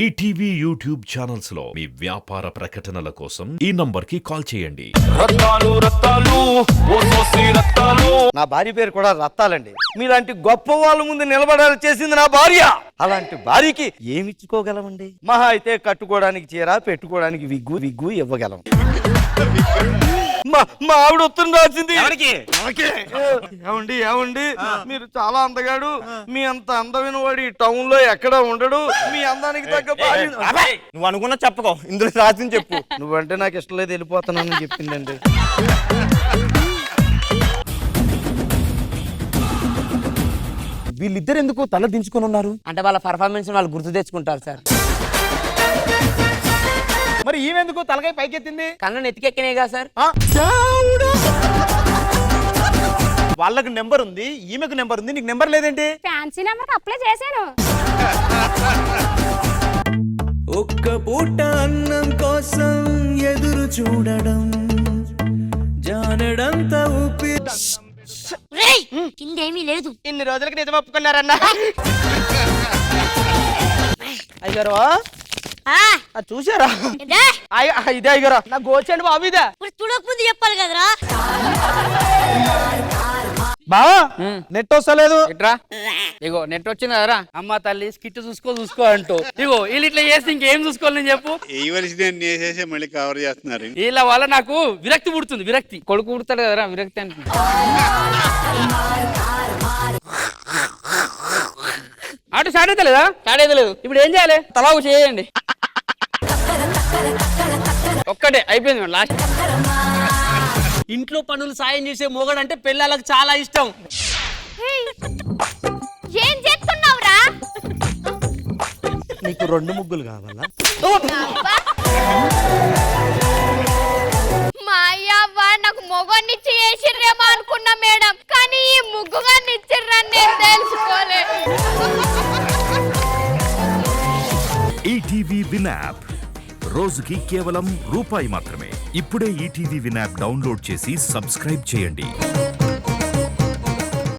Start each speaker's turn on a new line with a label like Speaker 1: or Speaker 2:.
Speaker 1: ETV YouTube channels లో మీ వ్యాపార ప్రకటనల కోసం ఈ నంబర్కి కాల్ చేయండి.
Speaker 2: నా భార్య పేరు కూడా రత్తాలండి. మీలాంటి గొప్ప వాళ్ళ ముందు నిలబడాలి చేసింది నా భార్య. అలాంటి భార్యకి ఏమిచ్చుకోగలమండి? మహా అయితే కట్టుకోవడానికి చీర, పెట్టుకోవడానికి విగ్గు ఇవ్వగలం. మా ఆవిడ ఉత్తరం రాసింది. ఏమండి మీరు చాలా అందగాడు. మీ అంత అందమైన వాడు ఈ టౌన్ లో ఎక్కడ ఉండడు. మీ అందానికి తగ్గ భార్య.
Speaker 3: నువ్వు అనుకున్నా చెప్పుకో, ఇందులో రాసింది చెప్పు.
Speaker 2: నువ్వంటే నాకు ఇష్టం లేదు, వెళ్ళిపోతానని చెప్పిందండి.
Speaker 3: వీళ్ళిద్దరు ఎందుకు తల దించుకొని ఉన్నారు?
Speaker 4: అంటే వాళ్ళ పర్ఫార్మెన్స్ వాళ్ళు గుర్తు తెచ్చుకుంటారు సార్.
Speaker 3: మరి ఈమెందుకు తలకాయ పైకెత్తింది?
Speaker 4: కన్ను ఎత్తికెక్కినాయి కదా సార్.
Speaker 3: వాళ్ళకు నెంబర్ ఉంది, ఈమెకు నెంబర్ ఉంది, నీకు నెంబర్ లేదేంటి?
Speaker 5: ఫ్యాన్సీ నెంబర్ అప్లై చేశాను.
Speaker 6: ఒక్క పూట అన్నం కోసం ఎదురు చూడడం జానడంత ఊపి
Speaker 5: కిందేమీ లేదు.
Speaker 2: ఇన్ని రోజులకి నిజం ఒప్పుకున్నారన్నా. అయ్యారు చూసారా? ఇదే అయ్యారా నా గోచండి బాబు. ఇదే
Speaker 5: చూడకముందు చెప్పాలి కదరా.
Speaker 3: బావా నెట్ వస్తలేదు.
Speaker 4: ఇట్రా ఇగో నెట్ వచ్చింది కదరా. అమ్మ తల్లి స్కిట్ చూసుకో అంటూ ఇగో వీళ్ళు ఇట్లా చేస్తే ఇంకేం చూసుకోవాలి నేను చెప్పు.
Speaker 7: వేసేసి మళ్ళీ కవర్ చేస్తున్నారు.
Speaker 4: వీళ్ళ వల్ల నాకు విరక్తి పుడుతుంది. విరక్తి కొడుకు పుడతాడు కదరా, విరక్తి అంటుంది. అటు స్టార్ట్ అయితే లేదా? స్టార్ట్ అయితే లేదు. ఇప్పుడు ఏం చేయాలి? తలాగు చేయండి. ఒక్కటే అయిపోయింది లాస్ట్. ఇంట్లో పనులు సాయం చేసే మొగడంటే పిల్లలకు చాలా ఇష్టం.
Speaker 5: ఏం చేస్తున్నావురా?
Speaker 3: నీకు 2 ముగ్గులు కావాలా?
Speaker 5: మా అయ్యవ్వ నాకు మొగన్నిచ్చి చేసిర్రేమో అనుకున్నా మేడం, కానీ ఈ ముగ్గుగా నిచ్చిర్రని నేను తెలుసుకోలేదు.
Speaker 1: ఈటీవీ విన్ యాప్ రోజుకి కేవలం రూపాయి మాత్రమే. ఇప్పుడే ఈటీవీ విన్ యాప్ డౌన్లోడ్ చేసి సబ్స్క్రైబ్ చేయండి.